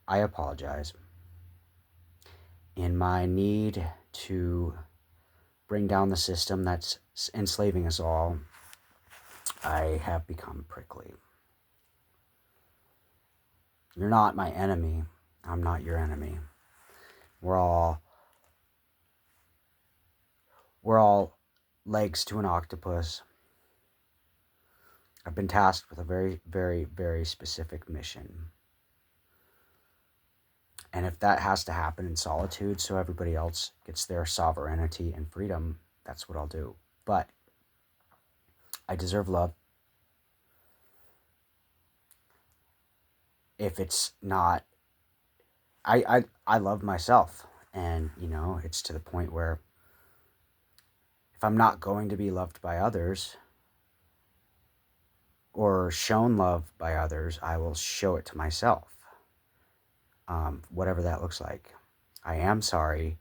I apologize. In my need to bring down the system that's enslaving us all, I have become prickly. You're not my enemy. I'm not your enemy. We're all legs to an octopus. I've been tasked with a very, very, very specific mission. And if that has to happen in solitude so everybody else gets their sovereignty and freedom, that's what I'll do. But I deserve love. If it's not, I love myself. And, it's to the point where if I'm not going to be loved by others or shown love by others, I will show it to myself. Whatever that looks like. I am sorry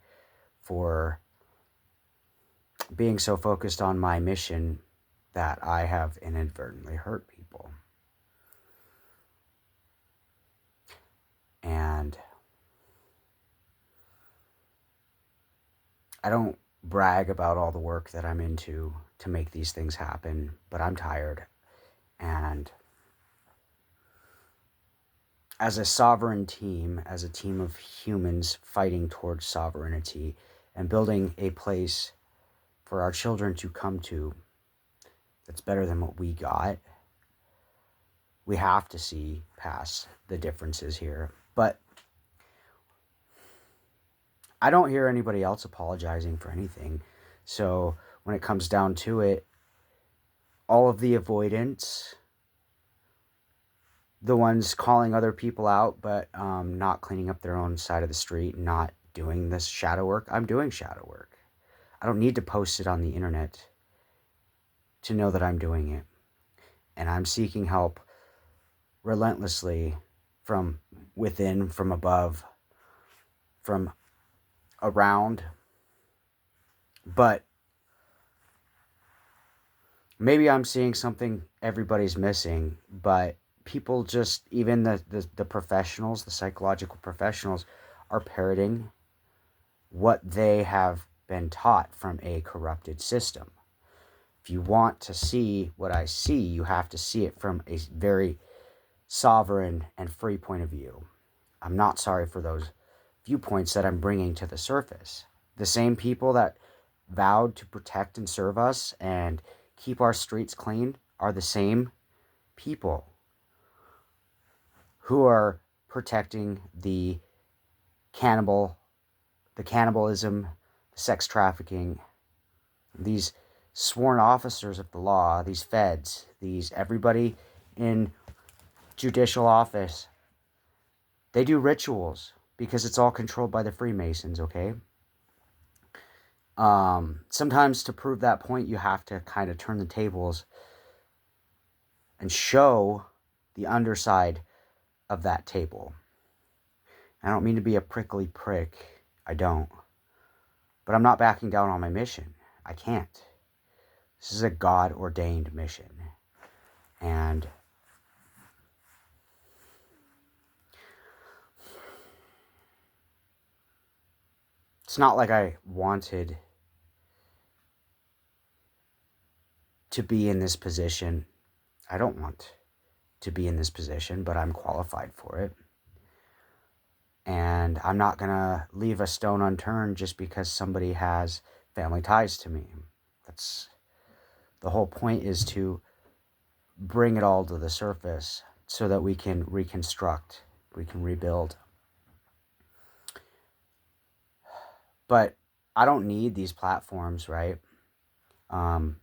for being so focused on my mission that I have inadvertently hurt people. And I don't brag about all the work that I'm into to make these things happen, but I'm tired. And as a sovereign team, as a team of humans fighting towards sovereignty and building a place for our children to come to that's better than what we got, we have to see past the differences here. But I don't hear anybody else apologizing for anything. So when it comes down to it, all of the avoidance, the ones calling other people out but not cleaning up their own side of the street, not doing this shadow work, I'm doing shadow work. I don't need to post it on the internet to know that I'm doing it. And I'm seeking help relentlessly from within, from above, from around. But maybe I'm seeing something everybody's missing, but people just, even the professionals, the psychological professionals, are parroting what they have been taught from a corrupted system. If you want to see what I see, you have to see it from a very sovereign and free point of view. I'm not sorry for those viewpoints that I'm bringing to the surface. The same people that vowed to protect and serve us and keep our streets clean are the same people who are protecting the cannibalism, the sex trafficking, these sworn officers of the law, these feds, everybody in judicial office. They do rituals because it's all controlled by the Freemasons, okay? Sometimes to prove that point, you have to kind of turn the tables and show the underside of that table. I don't mean to be a prickly prick. I don't. But I'm not backing down on my mission. I can't. This is a God-ordained mission. And it's not like I wanted to be in this position. I don't want to be in this position, but I'm qualified for it. And I'm not going to leave a stone unturned just because somebody has family ties to me. That's the whole point, is to bring it all to the surface so that we can reconstruct, we can rebuild. But I don't need these platforms, right? And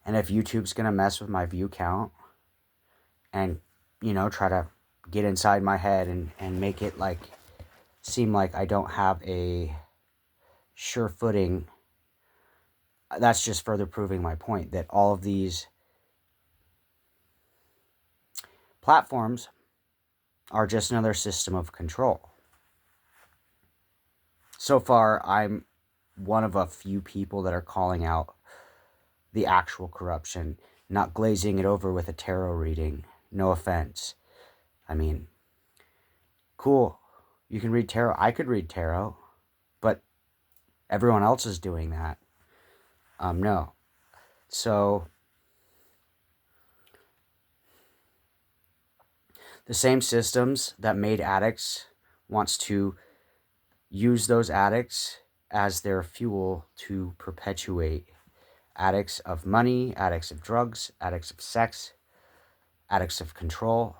if YouTube's going to mess with my view count and, try to get inside my head and make it seem like I don't have a sure footing, that's just further proving my point that all of these platforms are just another system of control. So far, I'm one of a few people that are calling out the actual corruption, not glazing it over with a tarot reading. No offense. I mean, Cool. You can read tarot. I could read tarot, but everyone else is doing that. No. So the same systems that made addicts wants to use those addicts as their fuel to perpetuate. Addicts of money, addicts of drugs, addicts of sex, addicts of control.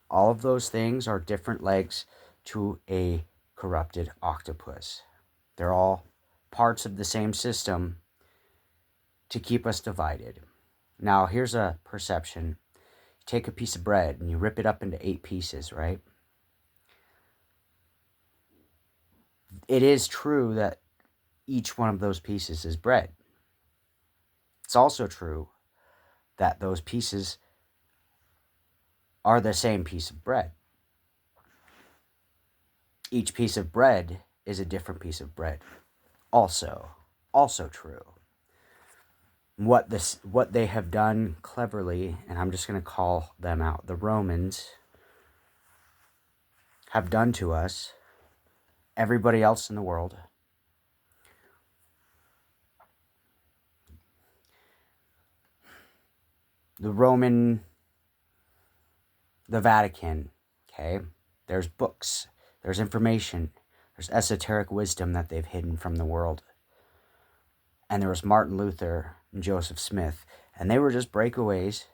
All of those things are different legs to a corrupted octopus. They're all parts of the same system to keep us divided. Now, here's a perception. You take a piece of bread and you rip it up into 8 pieces, right? It is true that each one of those pieces is bread. It's also true that those pieces are the same piece of bread. Each piece of bread is a different piece of bread. Also true. What they have done cleverly, and I'm just going to call them out, the Romans have done to us, everybody else in the world, the Vatican, okay? There's books, there's information, there's esoteric wisdom that they've hidden from the world. And there was Martin Luther and Joseph Smith, and they were just breakaways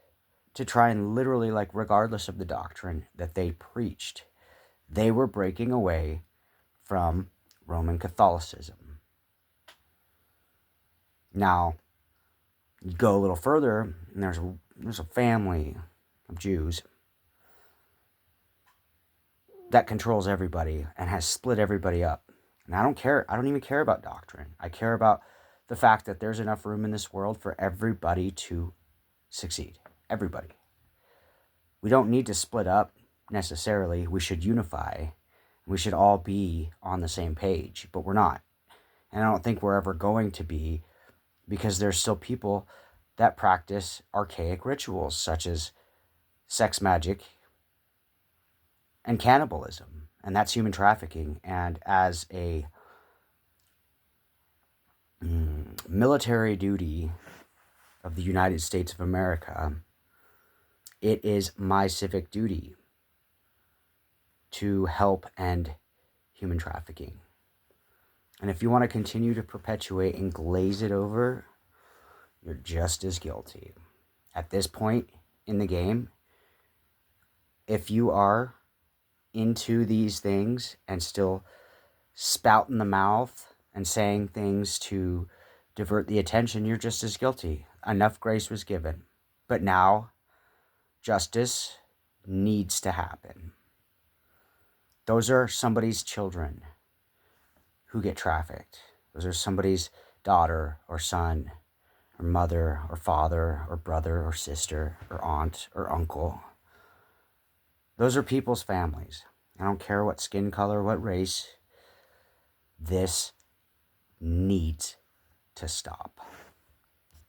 to try and literally, like, regardless of the doctrine that they preached, they were breaking away from Roman Catholicism. Now, you go a little further, and there's a family of Jews that controls everybody and has split everybody up. And I don't even care about doctrine. I care about the fact that there's enough room in this world for everybody to succeed. Everybody. We don't need to split up necessarily. We should unify. We should all be on the same page, but we're not. And I don't think we're ever going to be, because there's still people that practice archaic rituals such as sex magic and cannibalism, and that's human trafficking. And as a military duty of the United States of America, it is my civic duty to help end human trafficking. And if you want to continue to perpetuate and glaze it over, you're just as guilty. At this point in the game, if you are into these things and still spouting the mouth and saying things to divert the attention, you're just as guilty. Enough grace was given. But now, justice needs to happen. Those are somebody's children who get trafficked. Those are somebody's daughter or son or mother or father or brother or sister or aunt or uncle. Those are people's families. I don't care what skin color, what race. This needs to stop.